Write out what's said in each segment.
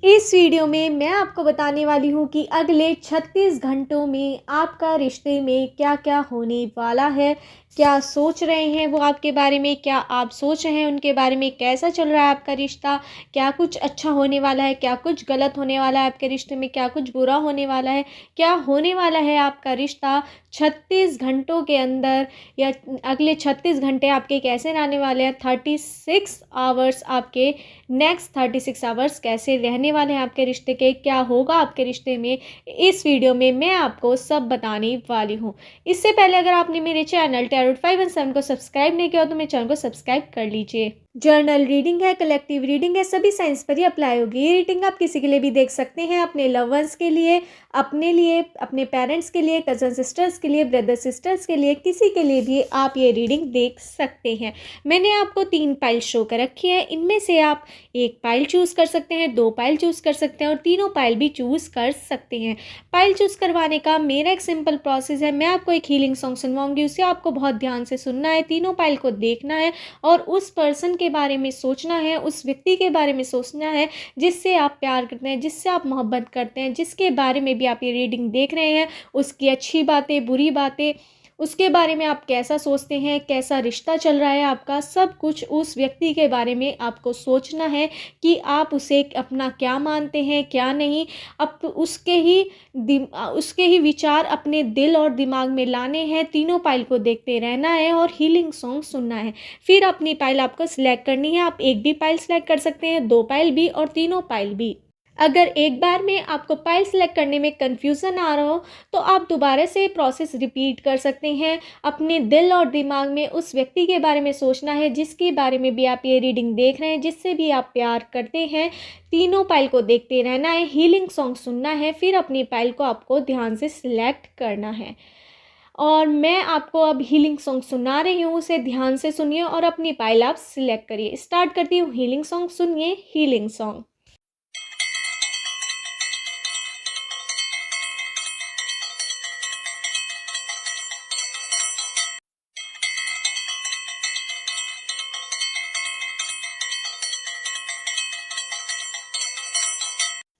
इस वीडियो में मैं आपको बताने वाली हूँ कि अगले 36 घंटों में आपका रिश्ते में क्या-क्या होने वाला है। क्या सोच रहे हैं वो आपके बारे में? क्या आप सोच रहे हैं उनके बारे में? कैसा चल रहा है आपका रिश्ता? क्या कुछ अच्छा होने वाला है? क्या कुछ गलत होने वाला है आपके रिश्ते में? क्या कुछ बुरा होने वाला है? क्या होने वाला है आपका रिश्ता 36 घंटों के अंदर, या अगले 36 घंटे आपके कैसे रहने वाले हैं? 36 आवर्स आपके नेक्स्ट 36 आवर्स कैसे रहने वाले हैं आपके रिश्ते के? क्या होगा आपके रिश्ते में? इस वीडियो में मैं आपको सब बताने वाली हूँ। इससे पहले अगर आपने मेरे चैनल टैरोट 517 को सब्सक्राइब नहीं किया हो तो मेरे चैनल को सब्सक्राइब कर लीजिए। जर्नल रीडिंग है, कलेक्टिव रीडिंग है, सभी साइंस पर ही अप्लाई होगी। ये रीडिंग आप किसी के लिए भी देख सकते हैं, अपने लव वंस के लिए, अपने लिए, अपने पेरेंट्स के लिए, कज़न सिस्टर्स के लिए, ब्रदर सिस्टर्स के लिए, किसी के लिए भी आप ये रीडिंग देख सकते हैं। मैंने आपको 3 पाइल शो कर रखी है। इनमें से आप 1 पाइल चूज़ कर सकते हैं, 2 पाइल चूज़ कर सकते हैं और तीनों पाइल भी चूज़ कर सकते हैं। पाइल चूज़ करवाने का मेरा एक सिंपल प्रोसेस है। मैं आपको एक हीलिंग सॉन्ग सुनवाऊंगी, उसे आपको बहुत ध्यान से सुनना है, तीनों पाइल को देखना है और उस पर्सन के बारे में सोचना है, उस व्यक्ति के बारे में सोचना है जिससे आप प्यार करते हैं, जिससे आप मोहब्बत करते हैं, जिसके बारे में भी आप ये रीडिंग देख रहे हैं, उसकी अच्छी बातें, बुरी बातें, उसके बारे में आप कैसा सोचते हैं, कैसा रिश्ता चल रहा है आपका, सब कुछ उस व्यक्ति के बारे में आपको सोचना है कि आप उसे अपना क्या मानते हैं, क्या नहीं। अब उसके ही विचार अपने दिल और दिमाग में लाने हैं। तीनों पाइल को देखते रहना है और हीलिंग सॉन्ग सुनना है। फिर अपनी पाइल आपको सिलेक्ट करनी है। आप एक भी पाइल सिलेक्ट कर सकते हैं, 2 पाइल भी और तीनों पाइल भी। अगर एक बार में आपको पाइल सेलेक्ट करने में कन्फ्यूज़न आ रहा हो तो आप दोबारा से प्रोसेस रिपीट कर सकते हैं। अपने दिल और दिमाग में उस व्यक्ति के बारे में सोचना है जिसके बारे में भी आप ये रीडिंग देख रहे हैं, जिससे भी आप प्यार करते हैं। तीनों पाइल को देखते रहना है, हीलिंग सॉन्ग सुनना है, फिर अपनी पाइल को आपको ध्यान से सिलेक्ट करना है। और मैं आपको अब हीलिंग सॉन्ग सुना रही हूँ, उसे ध्यान से सुनिए और अपनी पाइल आप सिलेक्ट करिए। स्टार्ट करती हूँ हीलिंग सॉन्ग, सुनिए हीलिंग सॉन्ग।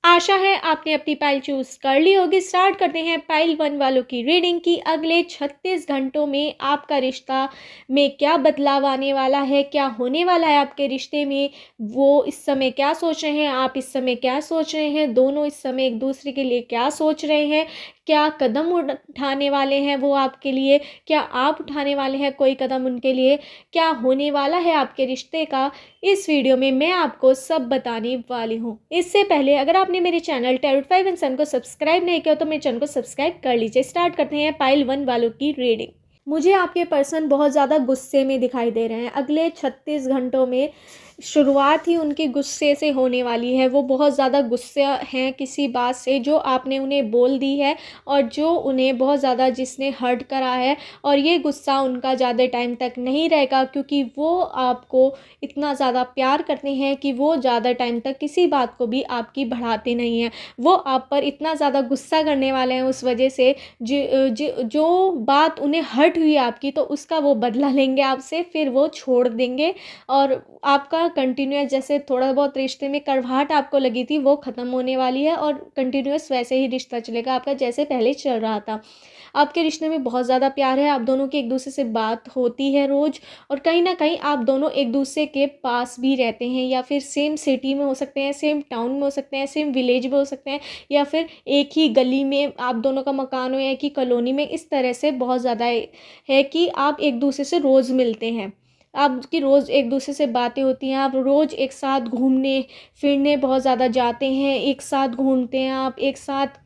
आशा है आपने अपनी पाइल चूज़ कर ली होगी। स्टार्ट करते हैं पाइल 1 वालों की रीडिंग की अगले 36 घंटों में आपका रिश्ता में क्या बदलाव आने वाला है, क्या होने वाला है आपके रिश्ते में। वो इस समय क्या सोच रहे हैं, आप इस समय क्या सोच रहे हैं, दोनों इस समय एक दूसरे के लिए क्या सोच रहे हैं, क्या कदम उठाने वाले हैं वो आपके लिए, क्या आप उठाने वाले हैं कोई कदम उनके लिए, क्या होने वाला है आपके रिश्ते का। इस वीडियो में मैं आपको सब बताने वाली हूँ। इससे पहले अगर आपने मेरे चैनल टैरोट 517 को सब्सक्राइब नहीं किया तो मेरे चैनल को सब्सक्राइब कर लीजिए। स्टार्ट करते हैं पाइल 1 वालों की रीडिंग। मुझे आपके पर्सन बहुत ज़्यादा गुस्से में दिखाई दे रहे हैं। अगले 36 घंटों में शुरुआत ही उनके गुस्से से होने वाली है। वो बहुत ज़्यादा गुस्सा हैं किसी बात से जो आपने उन्हें बोल दी है और जो उन्हें बहुत ज़्यादा जिसने हर्ट करा है। और ये गुस्सा उनका ज़्यादा टाइम तक नहीं रहेगा क्योंकि वो आपको इतना ज़्यादा प्यार करते हैं कि वो ज़्यादा टाइम तक किसी बात को भी आपकी बढ़ाते नहीं हैं। वो आप पर इतना ज़्यादा गुस्सा करने वाले हैं उस वजह से जो बात उन्हें हर्ट हुई आपकी, तो उसका वो बदला लेंगे आपसे, फिर वो छोड़ देंगे। और आपका कंटिन्यूअस जैसे थोड़ा बहुत रिश्ते में कड़वाहट आपको लगी थी वो ख़त्म होने वाली है और कंटिन्यूअस वैसे ही रिश्ता चलेगा आपका जैसे पहले चल रहा था। आपके रिश्ते में बहुत ज़्यादा प्यार है। आप दोनों की एक दूसरे से बात होती है रोज़, और कहीं ना कहीं आप दोनों एक दूसरे के पास भी रहते हैं, या फिर सेम सिटी में हो सकते हैं, सेम टाउन में हो सकते हैं, सेम विलेज में हो सकते हैं, या फिर एक ही गली में आप दोनों का मकान हो, या एक ही कॉलोनी में। इस तरह से बहुत ज़्यादा है कि आप एक दूसरे से रोज़ मिलते हैं, आपकी रोज़ एक दूसरे से बातें होती हैं, आप रोज़ एक साथ घूमने फिरने बहुत ज़्यादा जाते हैं, एक साथ घूमते हैं, आप एक साथ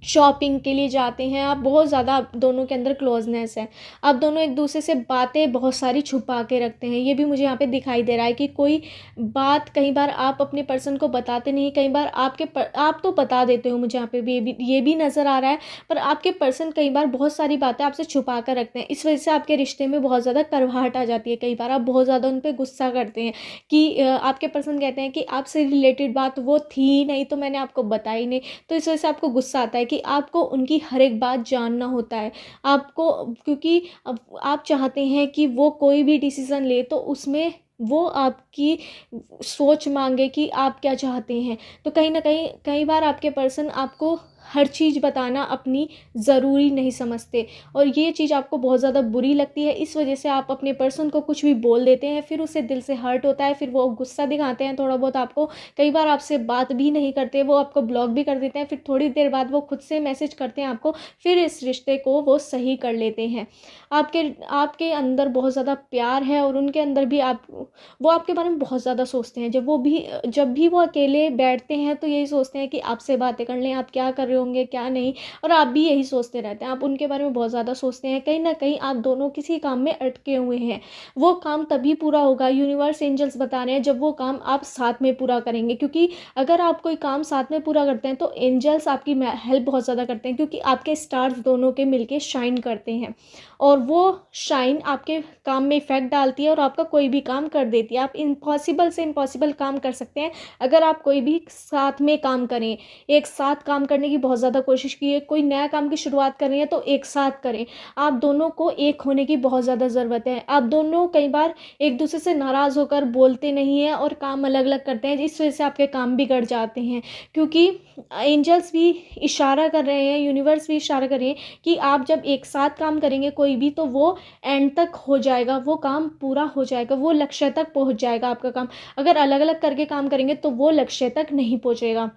शॉपिंग के लिए जाते हैं। आप बहुत ज़्यादा, आप दोनों के अंदर क्लोजनेस है। आप दोनों एक दूसरे से बातें बहुत सारी छुपा के रखते हैं। ये भी मुझे यहाँ पे दिखाई दे रहा है कि कोई बात कई बार आप अपने पर्सन को बताते नहीं, कई बार आप तो बता देते हो। मुझे यहाँ पे भी ये भी नज़र आ रहा है, पर आपके पर्सन कई बार बहुत सारी बातें आपसे छुपा कर रखते हैं। इस वजह से आपके रिश्ते में बहुत ज़्यादा कड़वाहट आ जाती है। कई बार आप बहुत ज़्यादा उन पर गुस्सा करते हैं कि आपके पर्सन कहते हैं कि आपसे रिलेटेड बात वो थी नहीं तो मैंने आपको बताई नहीं। तो इस वजह से आपको गुस्सा आता है कि आपको उनकी हर एक बात जानना होता है आपको, क्योंकि अब आप चाहते हैं कि वो कोई भी डिसीज़न ले तो उसमें वो आपकी सोच मांगे कि आप क्या चाहते हैं। तो कहीं न कहीं कई बार आपके पर्सन आपको हर चीज़ बताना अपनी ज़रूरी नहीं समझते, और ये चीज़ आपको बहुत ज़्यादा बुरी लगती है। इस वजह से आप अपने पर्सन को कुछ भी बोल देते हैं, फिर उसे दिल से हर्ट होता है, फिर वो गुस्सा दिखाते हैं थोड़ा बहुत आपको। कई बार आपसे बात भी नहीं करते, वो आपको ब्लॉक भी कर देते हैं, फिर थोड़ी देर बाद वो खुद से मैसेज करते हैं आपको, फिर इस रिश्ते को वो सही कर लेते हैं। आपके आपके अंदर बहुत ज़्यादा प्यार है, और उनके अंदर भी आप वो आपके बारे में बहुत ज़्यादा सोचते हैं। जब भी वो अकेले बैठते हैं तो यही सोचते हैं कि आपसे बातें कर लें, आप क्या कर रहे होंगे क्या नहीं, और आप भी यही सोचते रहते हैं। आप उनके बारे में बहुत ज़्यादा सोचते हैं। कहीं ना कहीं आप दोनों किसी काम में अटके हुए हैं। वो काम तभी पूरा होगा, यूनिवर्स एंजल्स बता रहे हैं, जब वो काम आप साथ में पूरा करेंगे। क्योंकि अगर आप कोई काम साथ में पूरा करते हैं तो एंजल्स आपकी हेल्प बहुत ज़्यादा करते हैं, क्योंकि आपके स्टार्स दोनों के मिलके शाइन करते हैं, और वो शाइन आपके काम में इफ़ेक्ट डालती है, और आपका कोई भी काम कर देती है। आप इम्पॉसिबल से इम्पॉसिबल काम कर सकते हैं अगर आप कोई भी साथ में काम करें। एक साथ काम करने की बहुत ज़्यादा कोशिश कीजिए। कोई नया काम की शुरुआत कर रही है तो एक साथ करें। आप दोनों को एक होने की बहुत ज़्यादा ज़रूरत है। आप दोनों कई बार एक दूसरे से नाराज़ होकर बोलते नहीं हैं और काम अलग अलग करते हैं, इस वजह से आपके काम बिगड़ जाते हैं। क्योंकि एंजल्स भी इशारा कर रहे हैं, यूनिवर्स भी इशारा कर रहे हैं कि आप जब एक साथ काम करेंगे कोई भी, तो वो एंड तक हो जाएगा, वो काम पूरा हो जाएगा, वो लक्ष्य तक पहुंच जाएगा आपका काम। अगर अलग अलग करके काम करेंगे तो वो लक्ष्य तक नहीं पहुंचेगा।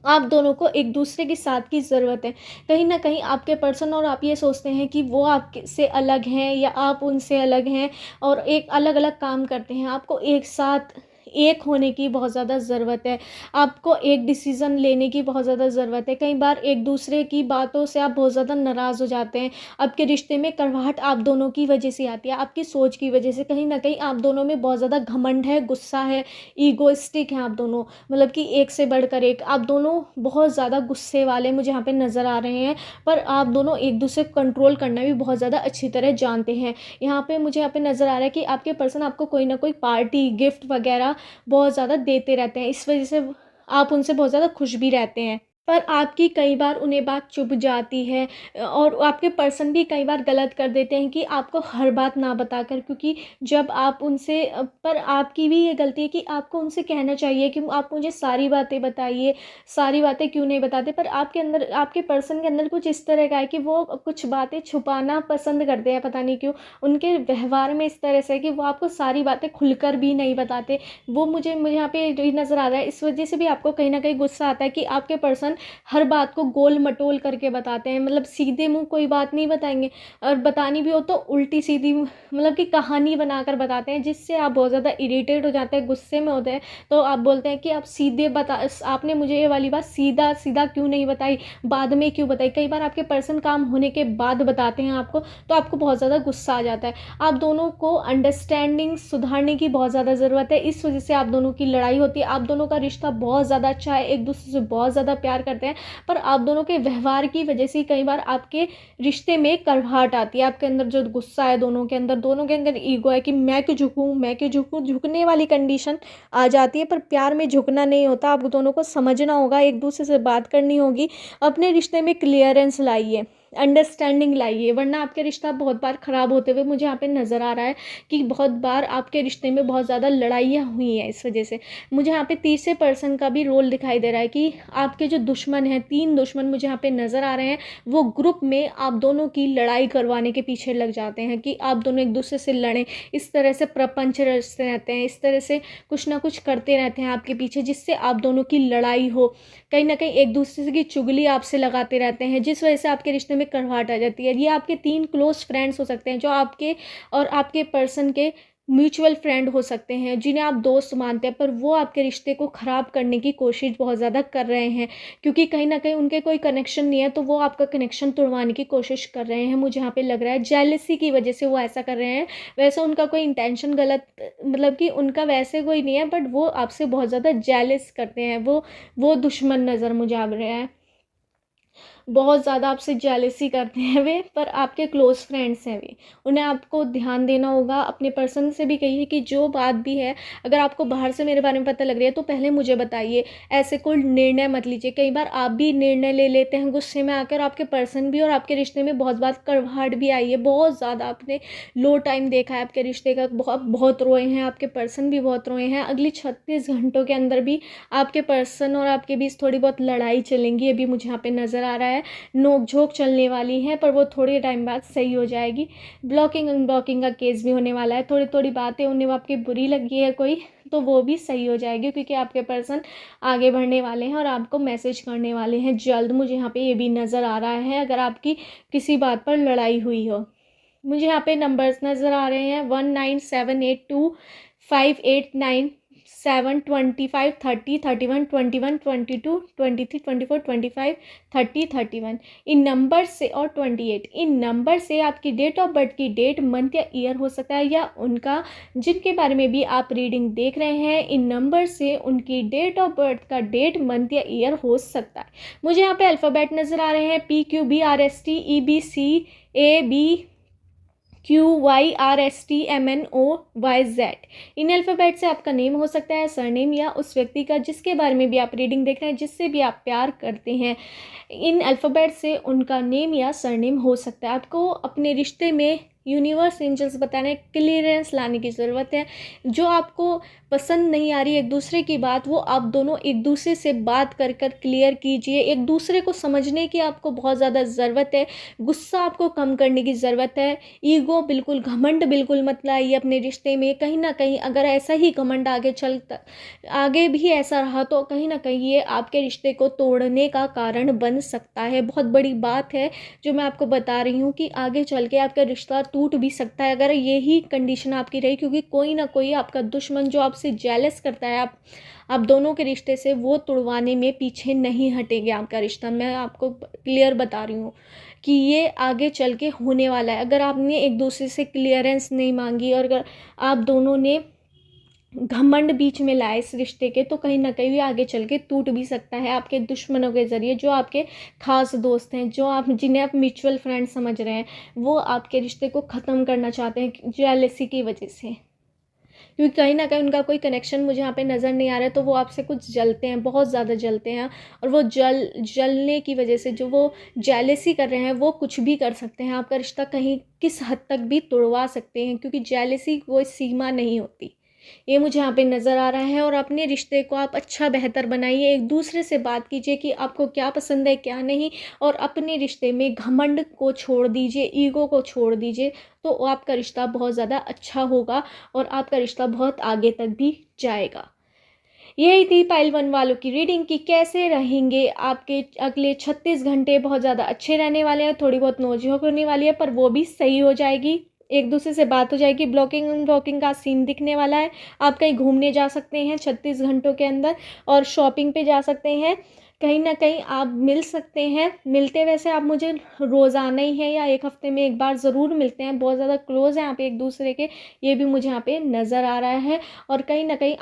आप दोनों को एक दूसरे के साथ की ज़रूरत है। कहीं ना कहीं आपके पर्सन और आप ये सोचते हैं कि वो आपके से अलग हैं या आप उनसे अलग हैं, और एक अलग अलग काम करते हैं। आपको एक साथ एक होने की बहुत ज़्यादा ज़रूरत है। आपको एक डिसीज़न लेने की बहुत ज़्यादा ज़रूरत है। कई बार एक दूसरे की बातों से आप बहुत ज़्यादा नाराज़ हो जाते हैं। आपके रिश्ते में कड़वाहट आप दोनों की वजह से आती है, आपकी सोच की वजह से। कहीं ना कहीं आप दोनों में बहुत ज़्यादा घमंड है, गुस्सा है, ईगोइस्टिक हैं आप दोनों। मतलब कि एक से बढ़कर एक, आप दोनों बहुत ज़्यादा गुस्से वाले मुझे यहाँ पे नज़र आ रहे हैं। पर आप दोनों एक दूसरे को कंट्रोल करना भी बहुत ज़्यादा अच्छी तरह जानते हैं। यहाँ पे मुझे यहाँ पे नज़र आ रहा है कि आपके पर्सन आपको कोई ना कोई पार्टी गिफ्ट वगैरह बहुत ज़्यादा देते रहते हैं, इस वजह से आप उनसे बहुत ज़्यादा खुश भी रहते हैं। पर आपकी कई बार उन्हें बात चुभ जाती है, और आपके पर्सन भी कई बार गलत कर देते हैं कि आपको हर बात ना बताकर। क्योंकि जब आप उनसे पर आपकी भी ये गलती है कि आपको उनसे कहना चाहिए कि आप मुझे सारी बातें बताइए, सारी बातें क्यों नहीं बताते। पर आपके अंदर, आपके पर्सन के अंदर कुछ इस तरह का है कि वो कुछ बातें छुपाना पसंद करते हैं, पता नहीं क्यों। उनके व्यवहार में इस तरह से है कि वो आपको सारी बातें खुलकर भी नहीं बताते। वो मुझे मुझे यहाँ पे ये नज़र आ रहा है। इस वजह से भी आपको कहीं ना कहीं गुस्सा आता है कि आपके पर्सन हर बात को गोल मटोल करके बताते हैं। मतलब सीधे मुंह कोई बात नहीं बताएंगे, और बतानी भी हो तो उल्टी सीधी मतलब कि कहानी बनाकर बताते हैं, जिससे आप बहुत ज़्यादा इरिटेट हो जाते हैं, गुस्से में होते हैं। तो आप बोलते हैं कि आप सीधे आपने मुझे ये वाली बात सीधा सीधा क्यों नहीं बताई, बाद में क्यों बताई। कई बार आपके पर्सन काम होने के बाद बताते हैं आपको, तो आपको बहुत ज़्यादा गुस्सा आ जाता है। आप दोनों को अंडरस्टैंडिंग सुधारने की बहुत ज़्यादा ज़रूरत है। इस वजह से आप दोनों की लड़ाई होती है। आप दोनों का रिश्ता बहुत ज़्यादा अच्छा है, एक दूसरे से बहुत ज़्यादा प्यार करते हैं, पर आप दोनों के व्यवहार की वजह से कई बार आपके रिश्ते में कड़वाहट आती है। आपके अंदर जो गुस्सा है, दोनों के अंदर ईगो है कि मैं क्यों झुकूं, मैं क्यों झुकूं, झुकने वाली कंडीशन आ जाती है। पर प्यार में झुकना नहीं होता। आप दोनों को समझना होगा, एक दूसरे से बात करनी होगी, अपने रिश्ते में क्लियरेंस लाइए, अंडरस्टैंडिंग लाइए, वरना आपके रिश्ता बहुत बार ख़राब होते हुए मुझे यहाँ पे नज़र आ रहा है कि बहुत बार आपके रिश्ते में बहुत ज़्यादा लड़ाइयाँ हुई हैं। इस वजह से मुझे यहाँ पे तीसरे पर्सन का भी रोल दिखाई दे रहा है कि आपके जो दुश्मन हैं, 3 दुश्मन मुझे यहाँ पे नज़र आ रहे हैं, वो ग्रुप में आप दोनों की लड़ाई करवाने के पीछे लग जाते हैं कि आप दोनों एक दूसरे से लड़ें। इस तरह से प्रपंच रचते रहते हैं, इस तरह से कुछ ना कुछ करते रहते हैं आपके पीछे, जिससे आप दोनों की लड़ाई हो। कहीं ना कहीं एक दूसरे की चुगली आपसे लगाते रहते हैं, जिस वजह से आपके रिश्ते में कड़वाहट आ जाती है। ये आपके 3 क्लोज फ्रेंड्स हो सकते हैं, जो आपके और आपके पर्सन के म्यूचुअल फ्रेंड हो सकते हैं, जिन्हें आप दोस्त मानते हैं, पर वो आपके रिश्ते को ख़राब करने की कोशिश बहुत ज़्यादा कर रहे हैं। क्योंकि कहीं ना कहीं उनके कोई कनेक्शन नहीं है, तो वो आपका कनेक्शन तोड़वाने की कोशिश कर रहे हैं। मुझे यहाँ पे लग रहा है जेलसी की वजह से वो ऐसा कर रहे हैं। वैसे उनका कोई इंटेंशन गलत, मतलब कि उनका वैसे कोई नहीं है, बट वो आपसे बहुत ज़्यादा जेलस करते हैं। वो दुश्मन नज़र मुझे आ रहा है। बहुत ज़्यादा आपसे जेलसी करते हैं वे, पर आपके क्लोज़ फ्रेंड्स हैं वे। उन्हें आपको ध्यान देना होगा। अपने पर्सन से भी कहिए कि जो बात भी है, अगर आपको बाहर से मेरे बारे में पता लग रही है तो पहले मुझे बताइए। ऐसे कोई निर्णय मत लीजिए। कई बार आप भी निर्णय ले लेते हैं गुस्से में आकर, आपके पर्सन भी, और आपके रिश्ते में बहुत बार कड़वाहट भी आई है। बहुत ज़्यादा आपने लो टाइम देखा है आपके रिश्ते का, बहुत बहुत रोए हैं, आपके पर्सन भी बहुत रोए हैं। अगली 36 घंटों के अंदर भी आपके पर्सन और आपके बीच थोड़ी बहुत लड़ाई चलेंगी, ये भी मुझे यहाँ पे नज़र आ रहा है। नोक-झोंक चलने वाली है, पर वो थोड़े टाइम बाद सही हो जाएगी। ब्लॉकिंग अनब्लॉकिंग का केस भी होने वाला है। थोड़ी-थोड़ी बातें उन्हें आपकी बुरी लगी है कोई, तो वो भी सही हो जाएगी, क्योंकि आपके पर्सन आगे बढ़ने वाले हैं और आपको मैसेज करने वाले हैं जल्द। मुझे यहाँ पे ये भी नज़र आ रहा है, अगर आपकी किसी बात पर लड़ाई हुई हो। मुझे यहाँ पे नंबर्स नज़र आ रहे हैं 1978289725303122232425 इन नंबर से, और 28 इन नंबर से आपकी डेट ऑफ बर्थ की डेट, मंथ या ईयर हो सकता है, या उनका जिनके बारे में भी आप रीडिंग देख रहे हैं इन नंबर से उनकी डेट ऑफ बर्थ का डेट, मंथ या ईयर हो सकता है। मुझे यहाँ पे अल्फ़ाबेट नज़र आ रहे हैं PQBRSTEBCAB QYRSTMNOYZ। इन अल्फ़ाबेट से आपका नेम हो सकता है, सरनेम, या उस व्यक्ति का जिसके बारे में भी आप रीडिंग देख रहे हैं, जिससे भी आप प्यार करते हैं। इन अल्फ़ाबेट से उनका नेम या सरनेम हो सकता है। आपको अपने रिश्ते में यूनिवर्स, एंजल्स बताने, क्लियरेंस लाने की ज़रूरत है। जो आपको पसंद नहीं आ रही एक दूसरे की बात, वो आप दोनों एक दूसरे से बात कर कर क्लियर कीजिए। एक दूसरे को समझने की आपको बहुत ज़्यादा ज़रूरत है। गुस्सा आपको कम करने की ज़रूरत है। ईगो बिल्कुल, घमंड बिल्कुल मत लाइए अपने रिश्ते में। कहीं ना कहीं अगर ऐसा ही घमंड आगे भी ऐसा रहा तो कहीं ना कहीं ये आपके रिश्ते को तोड़ने का कारण बन सकता है। बहुत बड़ी बात है जो मैं आपको बता रही हूँ, कि आगे चल के आपका रिश्ता टूट भी सकता है अगर यही कंडीशन आपकी रही, क्योंकि कोई ना कोई आपका दुश्मन जो आपसे जेलस करता है आप दोनों के रिश्ते से, वो तुड़वाने में पीछे नहीं हटेंगे आपका रिश्ता। मैं आपको क्लियर बता रही हूँ कि ये आगे चल के होने वाला है। अगर आपने एक दूसरे से क्लियरेंस नहीं मांगी और अगर आप दोनों ने घमंड बीच में लाए इस रिश्ते के, तो कहीं ना कहीं आगे चल के टूट भी सकता है आपके दुश्मनों के ज़रिए। जो आपके खास दोस्त हैं, जो आप जिन्हें आप म्यूचुअल फ्रेंड समझ रहे हैं, वो आपके रिश्ते को ख़त्म करना चाहते हैं जेलसी की वजह से, क्योंकि कहीं ना कहीं उनका कोई कनेक्शन मुझे यहाँ पे नज़र नहीं आ रहा है। तो वो आपसे कुछ जलते हैं, बहुत ज़्यादा जलते हैं, और वो जलने की वजह से जो वो जेलसी कर रहे हैं, वो कुछ भी कर सकते हैं। आपका रिश्ता कहीं किस हद तक भी तोड़वा सकते हैं, क्योंकि जेलसी कोई सीमा नहीं होती। ये मुझे यहाँ पे नज़र आ रहा है। और अपने रिश्ते को आप अच्छा बेहतर बनाइए। एक दूसरे से बात कीजिए कि आपको क्या पसंद है क्या नहीं, और अपने रिश्ते में घमंड को छोड़ दीजिए, ईगो को छोड़ दीजिए, तो आपका रिश्ता बहुत ज़्यादा अच्छा होगा और आपका रिश्ता बहुत आगे तक भी जाएगा। यही थी पाइल 1 वालों की रीडिंग की कैसे रहेंगे आपके अगले 36 घंटे। बहुत ज़्यादा अच्छे रहने वाले हैं। थोड़ी बहुत नोक-झोंक होने वाली है, पर वो भी सही हो जाएगी। एक दूसरे से बात हो जाएगी। ब्लॉकिंग अनब्लॉकिंग का सीन दिखने वाला है। आप कहीं घूमने जा सकते हैं 36 घंटों के अंदर, और शॉपिंग पे जा सकते हैं। कहीं ना कहीं आप मिल सकते हैं। मिलते वैसे आप मुझे रोज़ाना ही है, या एक हफ्ते में एक बार ज़रूर मिलते हैं। बहुत ज़्यादा क्लोज़ हैं आप एक दूसरे के, ये भी मुझे यहाँ पे नज़र आ रहा है। और कहीं ना कहीं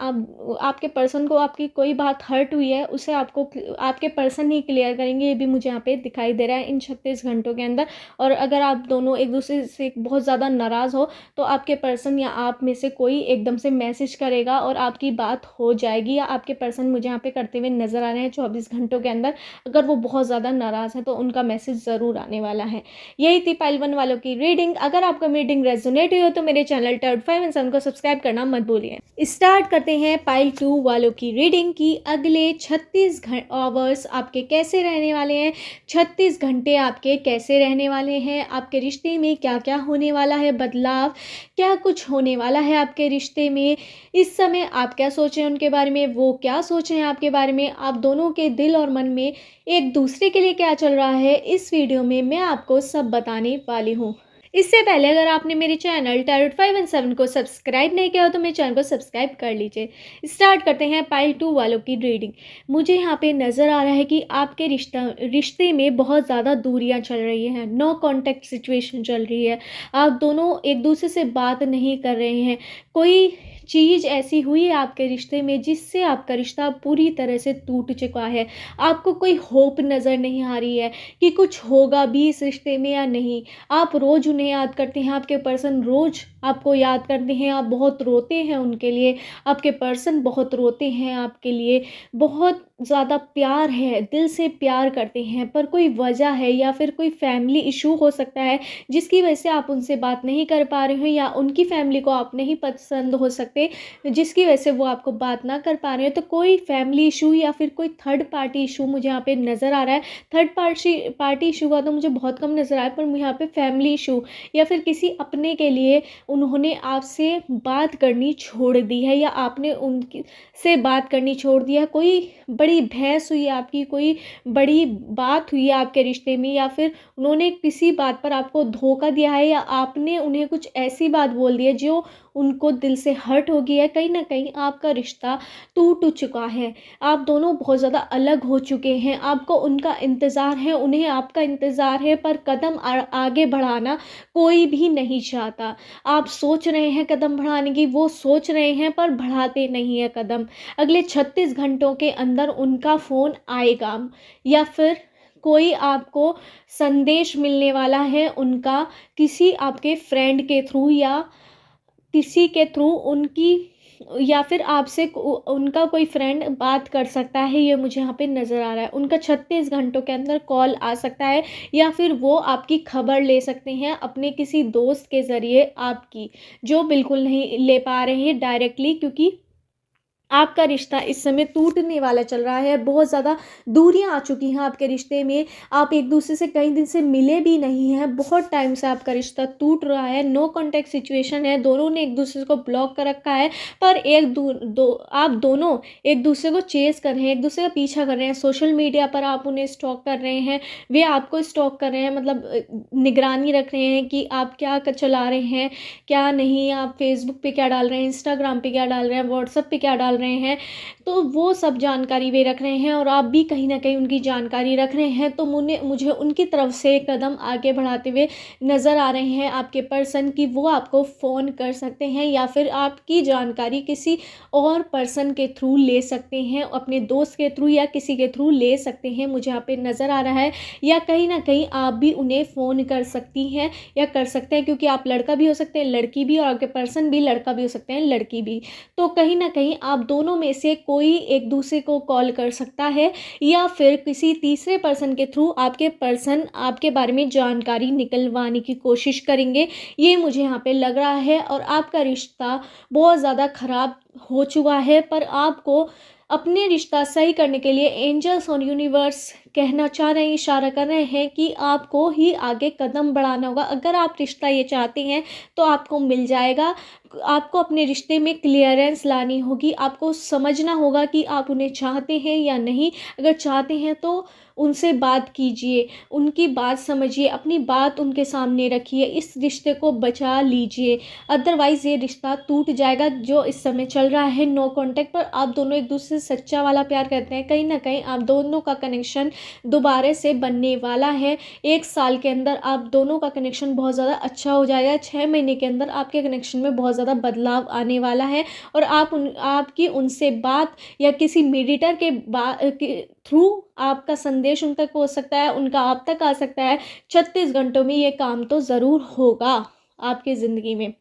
आपके पर्सन को आपकी कोई बात हर्ट हुई है, उसे आपके पर्सन ही क्लियर करेंगे, ये भी मुझे यहाँ पे दिखाई दे रहा है इन 36 घंटों के अंदर। और अगर आप दोनों एक दूसरे से बहुत ज़्यादा नाराज़ हो, तो आपके पर्सन या आप में से कोई एकदम से मैसेज करेगा और आपकी बात हो जाएगी, या आपके पर्सन मुझे यहाँ पे करते हुए नज़र आ रहे हैं 24 घंटों के अंदर। अगर वो बहुत ज़्यादा नाराज़ है तो उनका मैसेज ज़रूर आने वाला है। यही थी पाइल 1 वालों की रीडिंग। अगर आपका रीडिंग रेजोनेट हुई हो तो मेरे चैनल टैरोट 5 एंड 7 को सब्सक्राइब करना मत भूलिए। स्टार्ट करते हैं पाइल 2 वालों की रीडिंग की अगले 36 आवर्स आपके कैसे रहने वाले हैं। 36 घंटे आपके कैसे रहने वाले हैं। आपके रिश्ते में क्या क्या होने वाला है, बदलाव क्या कुछ होने वाला है आपके रिश्ते में। इस समय आप क्या सोचें उनके बारे में, वो क्या सोचें आपके बारे में। आप दोनों के दिल और मन में एक दूसरे के लिए क्या चल रहा है, इस वीडियो में मैं आपको सब बताने वाली हूँ। इससे पहले अगर आपने मेरे चैनल टैरोट 5 एंड 7 को सब्सक्राइब नहीं किया हो तो मेरे चैनल को सब्सक्राइब कर लीजिए। स्टार्ट करते हैं पाइल 2 वालों की रीडिंग। मुझे यहाँ पे नज़र आ रहा है कि आपके रिश्ते में बहुत ज़्यादा दूरियाँ चल रही हैं। नो कॉन्टैक्ट सिचुएशन चल रही है। आप दोनों एक दूसरे से बात नहीं कर रहे हैं। कोई चीज़ ऐसी हुई है आपके रिश्ते में जिससे आपका रिश्ता पूरी तरह से टूट चुका है। आपको कोई होप नज़र नहीं आ रही है कि कुछ होगा भी इस रिश्ते में या नहीं। आप रोज़ उन्हें याद करते हैं, आपके पर्सन रोज़ आपको याद करते हैं, आप बहुत रोते हैं उनके लिए, आपके पर्सन बहुत रोते हैं आपके लिए, बहुत ज़्यादा प्यार है, दिल से प्यार करते हैं, पर कोई वजह है या फिर कोई फैमिली इशू हो सकता है जिसकी वजह से आप उनसे बात नहीं कर पा रहे हो, या उनकी फैमिली को आप नहीं पसंद हो सकते जिसकी वजह से वो आपको बात ना कर पा रहे हो। तो कोई फैमिली इशू या फिर कोई थर्ड पार्टी इशू मुझे यहाँ पे नज़र आ रहा है। थर्ड पार्टी इशू का तो मुझे बहुत कम नज़र आया, पर मुझे यहाँ पे फैमिली इशू या फिर किसी अपने के लिए उन्होंने आपसे बात करनी छोड़ दी है या आपने उनकी से बात करनी छोड़ दी है। कोई बड़ी बहस हुई है आपकी, कोई बड़ी बात हुई है आपके रिश्ते में, या फिर उन्होंने किसी बात पर आपको धोखा दिया है, या आपने उन्हें कुछ ऐसी बात बोल दी है जो उनको दिल से हर्ट हो गई है। कहीं ना कहीं आपका रिश्ता टूट चुका है, आप दोनों बहुत ज़्यादा अलग हो चुके हैं, आपको उनका इंतज़ार है, उन्हें आपका इंतज़ार है, पर कदम आगे बढ़ाना कोई भी नहीं चाहता। आप सोच रहे हैं कदम बढ़ाने की, वो सोच रहे हैं पर बढ़ाते नहीं है कदम। अगले 36 घंटों के अंदर उनका फ़ोन आएगा या फिर कोई आपको संदेश मिलने वाला है उनका, किसी आपके फ्रेंड के थ्रू या किसी के थ्रू उनकी, या फिर आपसे उनका कोई फ्रेंड बात कर सकता है। ये मुझे यहाँ पे नज़र आ रहा है। उनका 36 घंटों के अंदर कॉल आ सकता है, या फिर वो आपकी खबर ले सकते हैं अपने किसी दोस्त के ज़रिए आपकी, जो बिल्कुल नहीं ले पा रहे हैं डायरेक्टली, क्योंकि आपका रिश्ता इस समय टूटने वाला चल रहा है। बहुत ज़्यादा दूरियां आ चुकी हैं आपके रिश्ते में, आप एक दूसरे से कई दिन से मिले भी नहीं हैं, बहुत टाइम से आपका रिश्ता टूट रहा है, नो कांटेक्ट सिचुएशन है, दोनों ने एक दूसरे को ब्लॉक कर रखा है। पर आप दोनों एक दूसरे को चेस कर रहे हैं, एक दूसरे का पीछा कर रहे हैं, सोशल मीडिया पर आप उन्हें स्टॉक कर रहे हैं, वे आपको स्टॉक कर रहे हैं, मतलब निगरानी रख रहे हैं कि आप क्या चला रहे हैं क्या नहीं, आप फेसबुक पे क्या डाल रहे हैं, इंस्टाग्राम पे क्या डाल रहे हैं, व्हाट्सएप पे क्या डाल रहे हैं। तो वो सब जानकारी वे रख रहे हैं और आप भी कहीं ना कहीं उनकी जानकारी रख रहे हैं। तो मुझे उनकी तरफ से एक कदम आगे बढ़ाते हुए नज़र आ रहे हैं आपके पर्सन की, वो आपको फ़ोन कर सकते हैं या फिर आपकी जानकारी किसी और पर्सन के थ्रू ले सकते हैं, अपने दोस्त के थ्रू या किसी के थ्रू ले सकते हैं, मुझे यहाँ पे नज़र आ रहा है। या कहीं ना कहीं आप भी उन्हें फ़ोन कर सकती हैं या कर सकते हैं, क्योंकि आप लड़का भी हो सकते हैं, लड़की भी, और आपके पर्सन भी लड़का भी हो सकते हैं, लड़की भी। तो कहीं ना कहीं आप दोनों में से कोई एक दूसरे को कॉल कर सकता है, या फिर किसी तीसरे पर्सन के थ्रू आपके पर्सन आपके बारे में जानकारी निकलवाने की कोशिश करेंगे, ये मुझे यहाँ पे लग रहा है। और आपका रिश्ता बहुत ज़्यादा ख़राब हो चुका है, पर आपको अपने रिश्ता सही करने के लिए एंजल्स और यूनिवर्स कहना चाह रहे हैं, इशारा कर रहे हैं कि आपको ही आगे कदम बढ़ाना होगा। अगर आप रिश्ता ये चाहते हैं तो आपको मिल जाएगा। आपको अपने रिश्ते में क्लियरेंस लानी होगी, आपको समझना होगा कि आप उन्हें चाहते हैं या नहीं। अगर चाहते हैं तो उनसे बात कीजिए, उनकी बात समझिए, अपनी बात उनके सामने रखिए, इस रिश्ते को बचा लीजिए। अदरवाइज़ ये रिश्ता टूट जाएगा जो इस समय चल रहा है नो कांटेक्ट पर। आप दोनों एक दूसरे से सच्चा वाला प्यार करते हैं, कहीं ना कहीं आप दोनों का कनेक्शन दोबारा से बनने वाला है। 1 साल के अंदर आप दोनों का कनेक्शन बहुत ज़्यादा अच्छा हो जाएगा। 6 महीने के अंदर आपके कनेक्शन में बहुत ज़्यादा बदलाव आने वाला है, और आपकी उनसे बात या किसी मीडिएटर के थ्रू आपका संदेश उन तक पहुंच सकता है, उनका आप तक आ सकता है। 36 घंटों में ये काम तो ज़रूर होगा आपकी ज़िंदगी में।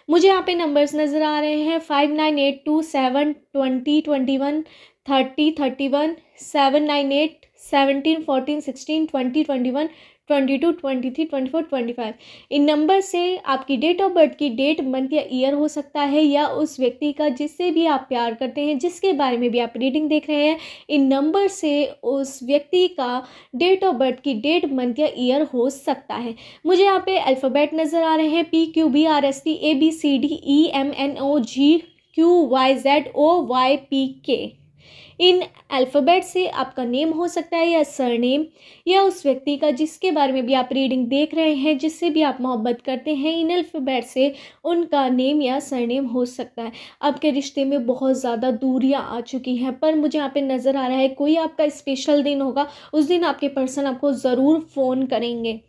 मुझे यहाँ पे नंबर्स नज़र आ रहे हैं 5982 7 20 21 30 31 798 17 14 16 20 21 22 23 24 25। इन नंबर से आपकी डेट ऑफ बर्थ की डेट, मंथ या ईयर हो सकता है, या उस व्यक्ति का जिससे भी आप प्यार करते हैं, जिसके बारे में भी आप रीडिंग देख रहे हैं, इन नंबर से उस व्यक्ति का डेट ऑफ बर्थ की डेट, मंथ या ईयर हो सकता है। मुझे यहाँ पे अल्फ़ाबेट नज़र आ रहे हैं PQBRSTABCDEMNOGQYZOYPK। इन अल्फ़ाबेट से आपका नेम हो सकता है या सरनेम, या उस व्यक्ति का जिसके बारे में भी आप रीडिंग देख रहे हैं, जिससे भी आप मोहब्बत करते हैं, इन अल्फ़ाबेट से उनका नेम या सरनेम हो सकता है। आपके रिश्ते में बहुत ज़्यादा दूरियां आ चुकी हैं, पर मुझे यहाँ पे नज़र आ रहा है कोई आपका स्पेशल दिन होगा, उस दिन आपके पर्सन आपको ज़रूर फ़ोन करेंगे।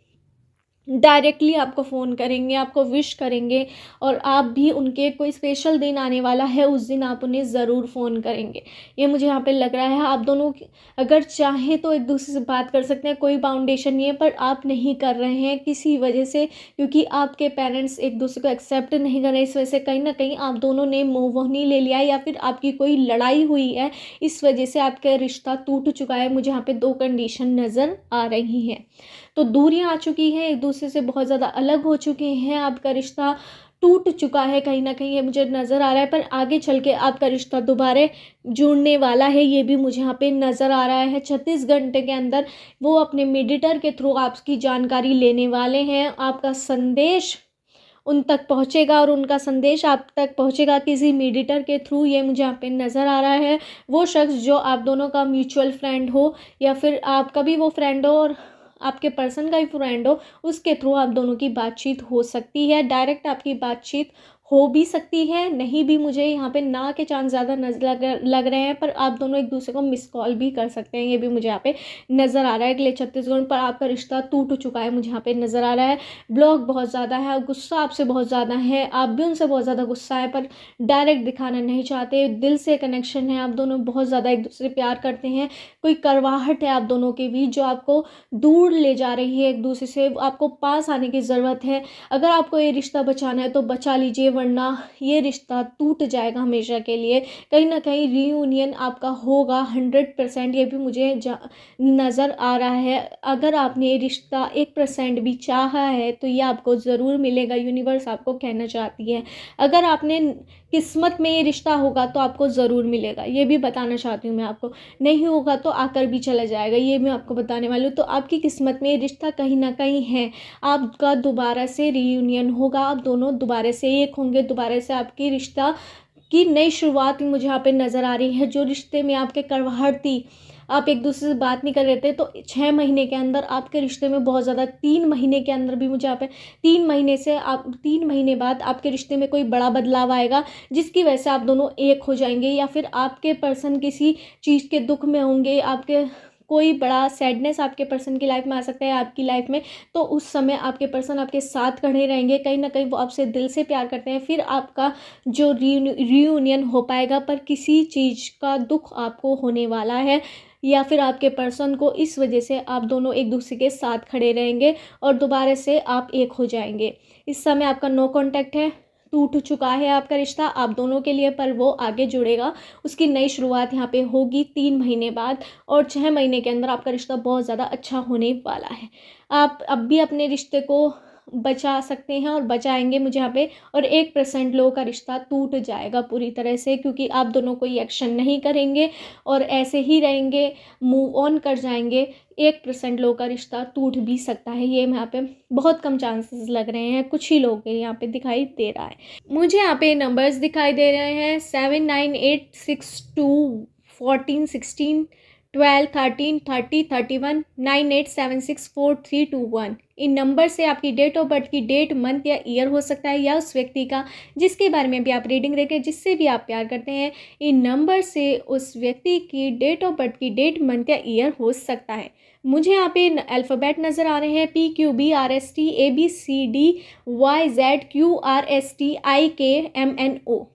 डायरेक्टली आपको फ़ोन करेंगे, आपको विश करेंगे और आप भी उनके कोई स्पेशल दिन आने वाला है, उस दिन आप उन्हें ज़रूर फ़ोन करेंगे। ये मुझे यहाँ पे लग रहा है। आप दोनों अगर चाहें तो एक दूसरे से बात कर सकते हैं, कोई बाउंडेशन नहीं है, पर आप नहीं कर रहे हैं किसी वजह से, क्योंकि आपके पेरेंट्स एक दूसरे को एक्सेप्ट नहीं कर रहे। इस वजह से कहीं ना कहीं आप दोनों ने मूव ऑन नहीं ले लिया है, या फिर आपकी कोई लड़ाई हुई है, इस वजह से आपका रिश्ता टूट चुका है। मुझे यहाँ पे दो कंडीशन नज़र आ रही हैं। तो दूरियां आ चुकी हैं, एक दूसरे से बहुत ज़्यादा अलग हो चुके हैं, आपका रिश्ता टूट चुका है कहीं ना कहीं, ये मुझे नज़र आ रहा है। पर आगे चल के आपका रिश्ता दोबारा जुड़ने वाला है, ये भी मुझे यहाँ पे नज़र आ रहा है। 36 घंटे के अंदर वो अपने मीडिएटर के थ्रू आपकी जानकारी लेने वाले हैं। आपका संदेश उन तक पहुँचेगा और उनका संदेश आप तक पहुँचेगा किसी मीडिएटर के थ्रू, ये मुझे यहाँ पे नज़र आ रहा है। वो शख्स जो आप दोनों का म्यूचुअल फ्रेंड हो, या फिर आपका भी वो फ्रेंड हो और आपके पर्सन का ही फ्रेंड हो, उसके थ्रू आप दोनों की बातचीत हो सकती है। डायरेक्ट आपकी बातचीत हो भी सकती है, नहीं भी। मुझे यहाँ पे ना के चांस ज़्यादा लग रहे हैं, पर आप दोनों एक दूसरे को मिस कॉल भी कर सकते हैं, ये भी मुझे यहाँ पे नज़र आ रहा है। अगले 36 घंटे पर आपका रिश्ता टूट चुका है, मुझे यहाँ पे नज़र आ रहा है। ब्लॉक बहुत ज़्यादा है, गुस्सा आपसे बहुत ज़्यादा है, आप भी उनसे बहुत ज़्यादा गुस्सा है, पर डायरेक्ट दिखाना नहीं चाहते। दिल से कनेक्शन है, आप दोनों बहुत ज़्यादा एक दूसरे प्यार करते हैं। कोई करवाहट है आप दोनों के बीच जो आपको दूर ले जा रही है एक दूसरे से, आपको पास आने की ज़रूरत है। अगर आपको ये रिश्ता बचाना है तो बचा लीजिए, वरना ये रिश्ता टूट जाएगा हमेशा के लिए। कहीं ना कहीं रीयूनियन आपका होगा 100%, ये भी मुझे नज़र आ रहा है। अगर आपने ये रिश्ता 1% भी चाहा है तो ये आपको ज़रूर मिलेगा, यूनिवर्स आपको कहना चाहती है। अगर आपने किस्मत में ये रिश्ता होगा तो आपको ज़रूर मिलेगा, ये भी बताना चाहती हूँ मैं आपको। नहीं होगा तो आकर भी चला जाएगा, ये मैं आपको बताने वाली हूँ। तो आपकी किस्मत में ये रिश्ता कहीं ना कहीं है, आपका दोबारा से रीयूनियन होगा, आप दोनों दोबारा से एक होंगे, दोबारा से आपकी रिश्ता की नई शुरुआत मुझे यहाँ पे नज़र आ रही है। जो रिश्ते में आपके कड़वाहट थी, आप एक दूसरे से बात नहीं कर रहे थे, तो 6 महीने के अंदर आपके रिश्ते में बहुत ज़्यादा, 3 महीने के अंदर भी मुझे यहाँ पे 3 महीने से आप 3 महीने बाद आपके रिश्ते में कोई बड़ा बदलाव आएगा, जिसकी वजह से आप दोनों एक हो जाएंगे। या फिर आपके पर्सन किसी चीज़ के दुख में होंगे, आपके कोई बड़ा सैडनेस आपके पर्सन की लाइफ में आ सकता है आपकी लाइफ में, तो उस समय आपके पर्सन आपके साथ खड़े रहेंगे। कहीं ना कहीं वो आपसे दिल से प्यार करते हैं, फिर आपका जो रीयूनियन हो पाएगा। पर किसी चीज़ का दुख आपको होने वाला है, या फिर आपके पर्सन को, इस वजह से आप दोनों एक दूसरे के साथ खड़े रहेंगे और दोबारा से आप एक हो जाएंगे। इस समय आपका नो कांटेक्ट है, टूट चुका है आपका रिश्ता आप दोनों के लिए, पर वो आगे जुड़ेगा, उसकी नई शुरुआत यहाँ पे होगी 3 महीने बाद। और 6 महीने के अंदर आपका रिश्ता बहुत ज़्यादा अच्छा होने वाला है। आप अब भी अपने रिश्ते को बचा सकते हैं और बचाएंगे मुझे यहाँ पे। और 1% लोगों का रिश्ता टूट जाएगा पूरी तरह से, क्योंकि आप दोनों कोई एक्शन नहीं करेंगे और ऐसे ही रहेंगे, मूव ऑन कर जाएंगे। 1% लोगों का रिश्ता टूट भी सकता है, ये यहाँ पे बहुत कम चांसेस लग रहे हैं, कुछ ही लोगों के यहाँ पे दिखाई दे रहा है। मुझे यहाँ पे नंबर्स दिखाई दे रहे हैं 79862416 12 13 30 31 98764321। इन नंबर से आपकी डेट ऑफ बर्थ की डेट, मंथ या ईयर हो सकता है, या उस व्यक्ति का जिसके बारे में भी आप रीडिंग देखें, जिससे भी आप प्यार करते हैं, इन नंबर से उस व्यक्ति की डेट ऑफ बर्थ की डेट, मंथ या ईयर हो सकता है। मुझे यहाँ पे अल्फ़ाबेट नज़र आ रहे हैं PQBRST ABCD YZ QRST IKMNO।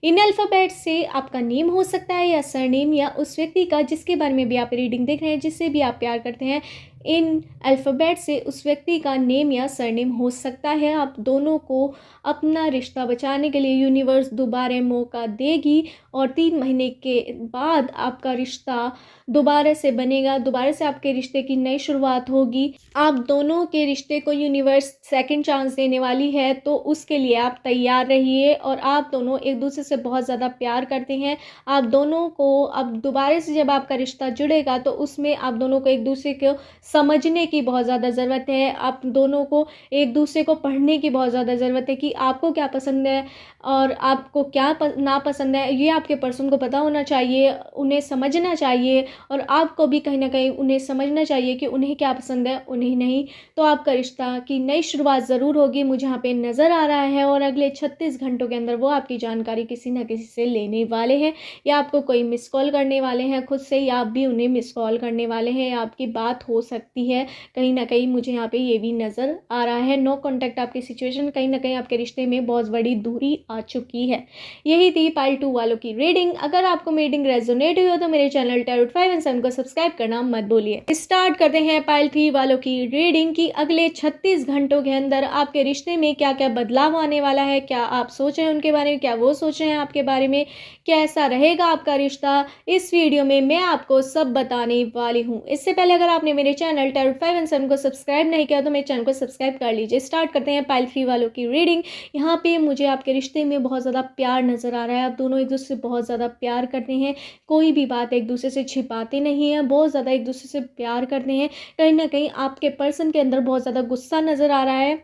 इन अल्फ़ाबेट से आपका नेम हो सकता है या सरनेम, या उस व्यक्ति का जिसके बारे में भी आप रीडिंग देख रहे हैं, जिससे भी आप प्यार करते हैं, इन अल्फ़ाबेट से उस व्यक्ति का नेम या सरनेम हो सकता है। आप दोनों को अपना रिश्ता बचाने के लिए यूनिवर्स दोबारा मौका देगी और 3 महीने के बाद आपका रिश्ता दोबारा से बनेगा, दोबारा से आपके रिश्ते की नई शुरुआत होगी। आप दोनों के रिश्ते को यूनिवर्स सेकंड चांस देने वाली है, तो उसके लिए आप तैयार रहिए। और आप दोनों एक दूसरे से बहुत ज़्यादा प्यार करते हैं, आप दोनों को अब दोबारा से जब आपका रिश्ता जुड़ेगा तो उसमें आप दोनों को एक दूसरे को समझने की बहुत ज़्यादा ज़रूरत है। आप दोनों को एक दूसरे को पढ़ने की बहुत ज़्यादा ज़रूरत है कि आपको क्या पसंद है और आपको क्या नापसंद है, ये आपके पर्सन को पता होना चाहिए, उन्हें समझना चाहिए। और आपको भी कहीं ना कहीं उन्हें समझना चाहिए कि उन्हें क्या पसंद है, उन्हें नहीं। तो आपका रिश्ता की नई शुरुआत ज़रूर होगी, मुझे यहाँ पे नज़र आ रहा है। और अगले 36 घंटों के अंदर वो आपकी जानकारी किसी न किसी से लेने वाले हैं, या आपको कोई मिस कॉल करने वाले हैं खुद से, या आप भी उन्हें मिस कॉल करने वाले हैं, या आपकी बात हो सकती सकती है। कहीं न कहीं मुझे यहाँ पे ये भी नज़र आ रहा है। नो कॉन्टैक्ट आपकी सिचुएशन, कहीं न कहीं आपके रिश्ते में बहुत बड़ी दूरी आ चुकी है। यही थी पाइल 2 वालों की रीडिंग। अगर आपको मेरी रीडिंग रेजोनेट हुई हो तो मेरे चैनल टैरोट 5 एंड 7 को सब्सक्राइब करना मत भूलिए। स्टार्ट करते हैं पाइल 3 वालों की रीडिंग की अगले 36 घंटों के अंदर आपके रिश्ते में क्या-क्या बदलाव आने वाला है, क्या आप सोच रहे हैं उनके बारे में, क्या वो सोच रहे हैं आपके बारे में, कैसा रहेगा आपका रिश्ता, इस वीडियो में मैं आपको सब बताने वाली हूँ। इससे पहले अगर आपने मेरे चैनल टैरोट 5 एंड 7 को सब्सक्राइब नहीं किया तो मेरे चैनल को सब्सक्राइब कर लीजिए। स्टार्ट करते हैं पाइल 3 वालों की रीडिंग। यहाँ पे मुझे आपके रिश्ते में बहुत ज़्यादा प्यार नज़र आ रहा है। आप दोनों एक दूसरे से बहुत ज़्यादा प्यार करते हैं, कोई भी बात एक दूसरे से छिपाते नहीं हैं, बहुत ज़्यादा एक दूसरे से प्यार करते हैं। कहीं ना कहीं आपके पर्सन के अंदर बहुत ज़्यादा गुस्सा नज़र आ रहा है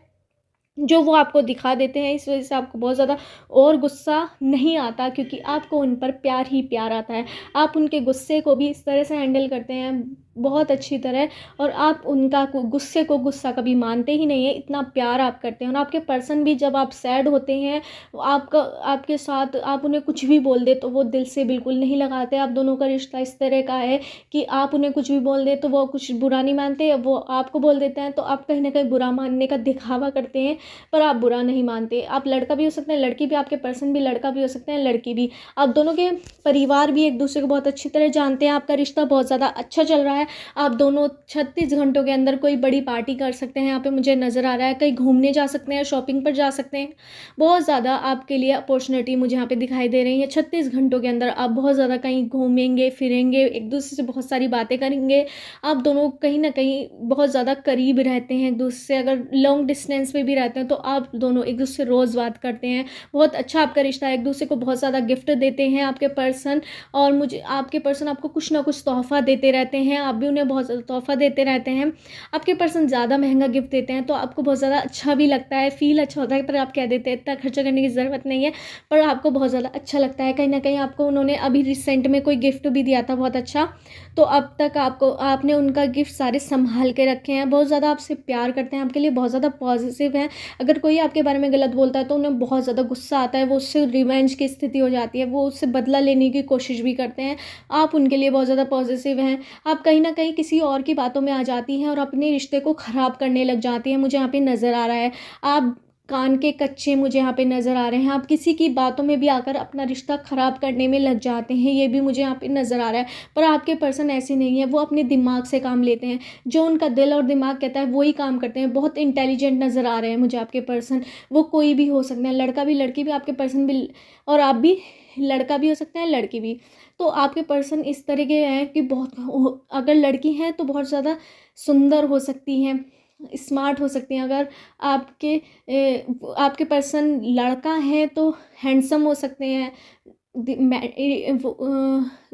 जो वो आपको दिखा देते हैं। इस वजह से आपको बहुत ज़्यादा और गुस्सा नहीं आता, क्योंकि आपको उन पर प्यार ही प्यार आता है। आप उनके गुस्से को भी इस तरह से हैंडल करते हैं बहुत अच्छी तरह, और आप उनका गुस्से को गुस्सा कभी मानते ही नहीं है, इतना प्यार आप करते हैं। और आपके पर्सन भी जब आप सैड होते हैं आपके साथ आप उन्हें कुछ भी बोल दे तो वो दिल से बिल्कुल नहीं लगाते। आप दोनों का रिश्ता इस तरह का है कि आप उन्हें कुछ भी बोल दे तो वो कुछ बुरा नहीं मानते, वो आपको बोल देते हैं तो आप कहीं ना कहीं बुरा मानने का दिखावा करते हैं, पर आप बुरा नहीं मानते। आप लड़का भी हो सकते हैं, लड़की भी, आपके पर्सन भी लड़का भी हो सकते हैं, लड़की भी। आप दोनों के परिवार भी एक दूसरे को बहुत अच्छी तरह जानते हैं। आपका रिश्ता बहुत ज़्यादा अच्छा चल रहा है। आप दोनों 36 घंटों के अंदर कोई बड़ी पार्टी कर सकते हैं, यहाँ पे मुझे नज़र आ रहा है। कहीं घूमने जा सकते हैं, शॉपिंग पर जा सकते हैं। बहुत ज़्यादा आपके लिए अपॉर्चुनिटी मुझे यहाँ पे दिखाई दे रही है। 36 घंटों के अंदर आप बहुत ज़्यादा कहीं घूमेंगे फिरेंगे, एक दूसरे से बहुत सारी बातें करेंगे। आप दोनों कहीं ना कहीं बहुत ज़्यादा करीब रहते हैं एक दूसरे से। अगर लॉन्ग डिस्टेंस पे भी रहते हैं तो आप दोनों एक दूसरे से रोज़ बात करते हैं। बहुत अच्छा आपका रिश्ता है, एक दूसरे को बहुत ज़्यादा गिफ्ट देते हैं आपके पर्सन, और मुझे आपके पर्सन आपको कुछ ना कुछ तोहफ़ा देते रहते हैं, आप भी उन्हें बहुत ज़्यादा तोहफ़ा देते रहते हैं। आपके पर्सन ज़्यादा महंगा गिफ्ट देते हैं तो आपको बहुत ज़्यादा अच्छा भी लगता है, फील अच्छा होता है, पर आप कह देते हैं इतना खर्चा करने की ज़रूरत नहीं है, पर आपको बहुत ज़्यादा अच्छा लगता है। कहीं ना कहीं आपको उन्होंने अभी रिसेंट में कोई गिफ्ट भी दिया था बहुत अच्छा, तो अब तक आपने उनका गिफ्ट सारे संभाल के रखे हैं। बहुत ज़्यादा आपसे प्यार करते हैं, आपके लिए बहुत ज़्यादा पॉजिटिव हैं। अगर कोई आपके बारे में गलत बोलता है तो उन्हें बहुत ज़्यादा गुस्सा आता है, वो उससे रिवेंज की स्थिति हो जाती है, वो उससे बदला लेने की कोशिश भी करते हैं। आप उनके लिए बहुत ज़्यादा पॉजिटिव हैं। आप कहीं ना कहीं किसी और की बातों में आ जाती हैं और अपने रिश्ते को ख़राब करने लग जाती हैं, मुझे यहाँ पे नज़र आ रहा है। आप कान के कच्चे मुझे यहाँ पे नज़र आ रहे हैं। आप किसी की बातों में भी आकर अपना रिश्ता ख़राब करने में लग जाते हैं, ये भी मुझे यहाँ पे नज़र आ रहा है। पर आपके पर्सन ऐसे नहीं है, वो अपने दिमाग से काम लेते हैं, जो उनका दिल और दिमाग कहता है वही काम करते हैं। बहुत इंटेलिजेंट नज़र आ रहे हैं मुझे आपके पर्सन। वो कोई भी हो सकते हैं, लड़का भी लड़की भी, आपके पर्सन भी, और आप भी लड़का भी हो सकते हैं लड़की भी। तो आपके पर्सन इस तरह के हैं कि बहुत, अगर लड़की हैं तो बहुत ज़्यादा सुंदर हो सकती हैं, स्मार्ट हो सकती हैं। अगर आपके पर्सन लड़का है तो हैंडसम हो सकते हैं,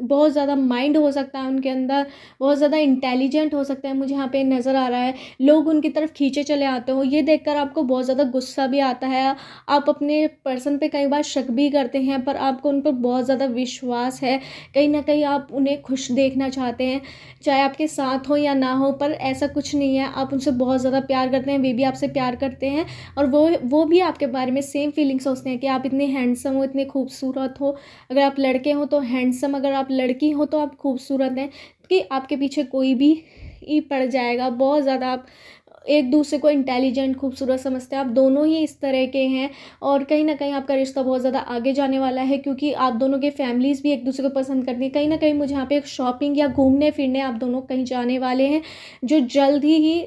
बहुत ज़्यादा माइंड हो सकता है उनके अंदर, बहुत ज़्यादा इंटेलिजेंट हो सकते हैं, मुझे यहाँ पे नज़र आ रहा है। लोग उनकी तरफ खींचे चले आते हो, ये देखकर आपको बहुत ज़्यादा गुस्सा भी आता है। आप अपने पर्सन पे कई बार शक भी करते हैं, पर आपको उन पर बहुत ज़्यादा विश्वास है। कहीं ना कहीं आप उन्हें खुश देखना चाहते हैं, चाहे आपके साथ हो या ना हो, पर ऐसा कुछ नहीं है। आप उनसे बहुत ज़्यादा प्यार करते हैं, वे भी आपसे प्यार करते हैं, और वो भी आपके बारे में सेम फीलिंग सोचते हैं कि आप इतने हैंडसम हो, इतने खूबसूरत हो। अगर आप लड़के हो तो हैंडसम, अगर आप लड़की हो तो आप खूबसूरत हैं, कि आपके पीछे कोई भी ही पड़ जाएगा। बहुत ज़्यादा आप एक दूसरे को इंटेलिजेंट खूबसूरत समझते हैं, आप दोनों ही इस तरह के हैं। और कहीं ना कहीं आपका रिश्ता बहुत ज़्यादा आगे जाने वाला है, क्योंकि आप दोनों के फैमिलीज़ भी एक दूसरे को पसंद करती हैं। कहीं ना कहीं मुझे यहाँ पे एक शॉपिंग या घूमने फिरने आप दोनों कहीं जाने वाले हैं, जो जल्द ही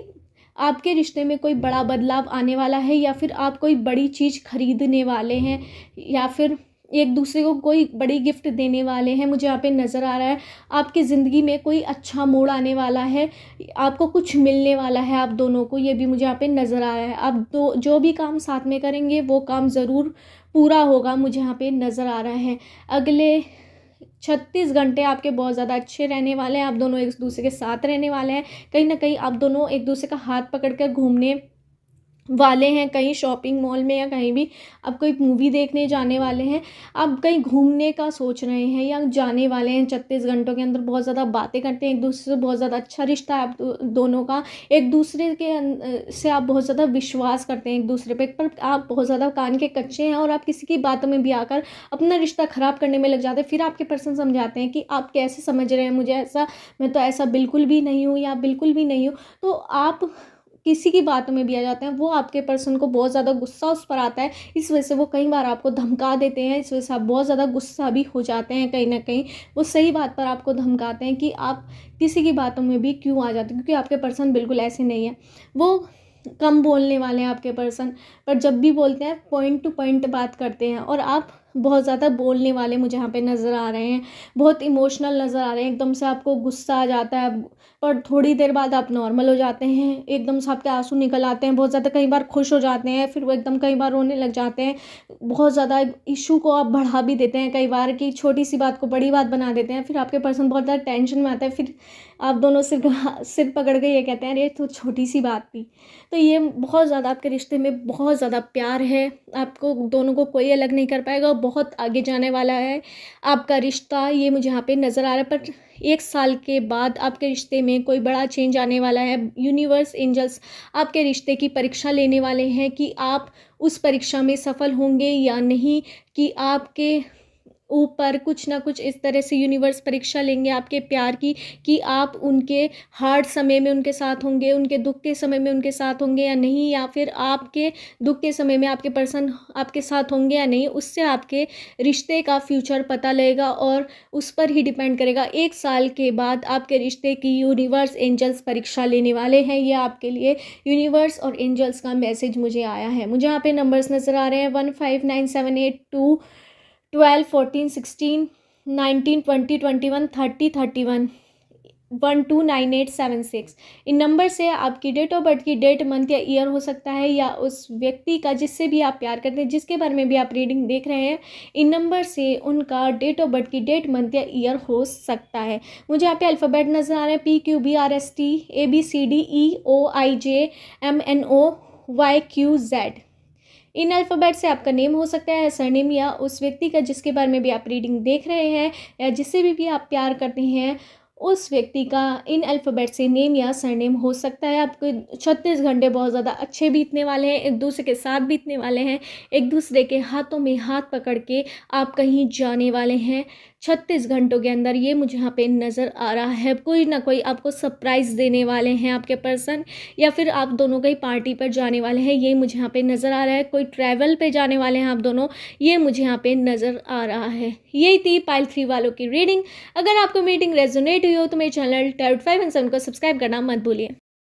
आपके रिश्ते में कोई बड़ा बदलाव आने वाला है, या फिर आप कोई बड़ी चीज़ खरीदने वाले हैं, या फिर एक दूसरे को कोई बड़ी गिफ्ट देने वाले हैं, मुझे यहाँ पे नज़र आ रहा है। आपकी ज़िंदगी में कोई अच्छा मोड़ आने वाला है, आपको कुछ मिलने वाला है आप दोनों को, ये भी मुझे यहाँ पे नज़र आ रहा है। आप दो जो भी काम साथ में करेंगे वो काम ज़रूर पूरा होगा, मुझे यहाँ पे नज़र आ रहा है। अगले 36 घंटे आपके बहुत ज़्यादा अच्छे रहने वाले हैं। आप दोनों एक दूसरे के साथ रहने वाले हैं। कहीं ना कहीं आप दोनों एक दूसरे का हाथ पकड़ कर घूमने वाले हैं, कहीं शॉपिंग मॉल में या कहीं भी आप कोई मूवी देखने जाने वाले हैं, आप कहीं घूमने का सोच रहे हैं या जाने वाले हैं, 36 घंटों के अंदर बहुत ज़्यादा बातें करते हैं एक दूसरे से, बहुत ज़्यादा अच्छा रिश्ता है आप दोनों का, एक दूसरे के से आप बहुत ज़्यादा विश्वास करते हैं एक दूसरे पे, पर आप बहुत ज़्यादा कान के कच्चे हैं और आप किसी की बातों में भी आकर अपना रिश्ता ख़राब करने में लग जाते हैं। फिर आपके पर्सन समझाते हैं कि आप कैसे समझ रहे हैं मुझे ऐसा, मैं तो ऐसा बिल्कुल भी नहीं हूँ या बिल्कुल भी नहीं हूँ। तो आप किसी की बातों में भी आ जाते हैं, वो आपके पर्सन को बहुत ज़्यादा गुस्सा उस पर आता है, इस वजह से वो कई बार आपको धमका देते हैं, इस वजह से आप बहुत ज़्यादा गुस्सा भी हो जाते हैं कहीं ना कहीं। वो सही बात पर आपको धमकाते हैं कि आप किसी की बातों में भी क्यों आ जाते हैं, क्योंकि आपके पर्सन बिल्कुल ऐसे नहीं है। वो कम बोलने वाले हैं आपके पर्सन, पर जब भी बोलते हैं पॉइंट टू पॉइंट बात करते हैं, और आप बहुत ज़्यादा बोलने वाले मुझे यहाँ पे नज़र आ रहे हैं, बहुत इमोशनल नज़र आ रहे हैं, एकदम से आपको गुस्सा आ जाता है, पर थोड़ी देर बाद आप नॉर्मल हो जाते हैं, एकदम से आपके आंसू निकल आते हैं, बहुत ज़्यादा कई बार खुश हो जाते हैं, फिर वो एकदम कई बार रोने लग जाते हैं, बहुत ज़्यादा इशू को आप बढ़ा भी देते हैं कई बार, कि छोटी सी बात को बड़ी बात बना देते हैं, फिर आपके पर्सन बहुत ज़्यादा टेंशन में आता है, फिर आप दोनों सिर सिर पकड़ के ये कहते हैं अरे तो छोटी सी बात थी। तो ये बहुत ज़्यादा आपके रिश्ते में बहुत ज़्यादा प्यार है, आपको दोनों को कोई अलग नहीं कर पाएगा, बहुत आगे जाने वाला है आपका रिश्ता, ये मुझे यहाँ पे नज़र आ रहा है। पर 1 साल के बाद आपके रिश्ते में कोई बड़ा चेंज आने वाला है। यूनिवर्स एंजल्स आपके रिश्ते की परीक्षा लेने वाले हैं कि आप उस परीक्षा में सफल होंगे या नहीं, कि आपके ऊपर कुछ ना कुछ इस तरह से यूनिवर्स परीक्षा लेंगे आपके प्यार की, कि आप उनके हार्ड समय में उनके साथ होंगे, उनके दुख के समय में उनके साथ होंगे या नहीं, या फिर आपके दुख के समय में आपके पर्सन आपके साथ होंगे या नहीं। उससे आपके रिश्ते का फ्यूचर पता लगेगा और उस पर ही डिपेंड करेगा। 1 साल के बाद आपके रिश्ते की यूनिवर्स एंजल्स परीक्षा लेने वाले हैं। ये आपके लिए यूनिवर्स और एंजल्स का मैसेज मुझे आया है। मुझे यहाँ पे नंबर्स नज़र आ रहे हैं 159782 12 14 16 19 20 21 30 31 129876। इन नंबर से आपकी डेट ऑफ बर्थ की डेट, मंथ या ईयर हो सकता है, या उस व्यक्ति का जिससे भी आप प्यार करते हैं, जिसके बारे में भी आप रीडिंग देख रहे हैं, इन नंबर से उनका डेट ऑफ बर्थ की डेट, मंथ या ईयर हो सकता है। मुझे यहाँ पे अल्फ़ाबेट नज़र आ रहे हैं PQBRST ABCDEOIJMNOYQZ। इन अल्फ़ाबेट से आपका नेम हो सकता है, सरनेम, या उस व्यक्ति का जिसके बारे में भी आप रीडिंग देख रहे हैं या जिससे भी आप प्यार करते हैं, उस व्यक्ति का इन अल्फ़ाबेट से नेम या सरनेम हो सकता है। आपको 36 घंटे बहुत ज़्यादा अच्छे बीतने वाले हैं, एक दूसरे के साथ बीतने वाले हैं, एक दूसरे के हाथों में हाथ पकड़ के आप कहीं जाने वाले हैं 36 घंटों के अंदर। ये मुझे यहाँ पे नज़र आ रहा है, कोई ना कोई आपको सरप्राइज़ देने वाले हैं आपके पर्सन, या फिर आप दोनों कहीं पार्टी पर जाने वाले हैं, ये मुझे यहाँ पे नज़र आ रहा है। कोई ट्रैवल पे जाने वाले हैं आप दोनों, ये मुझे यहाँ पे नज़र आ रहा है। यही थी पाइल 3 वालों की रीडिंग। अगर आपको मीटिंग रेजोनेट हुई हो तो मेरे चैनल टैरोट 5 एंड 7 को सब्सक्राइब करना मत भूलिए।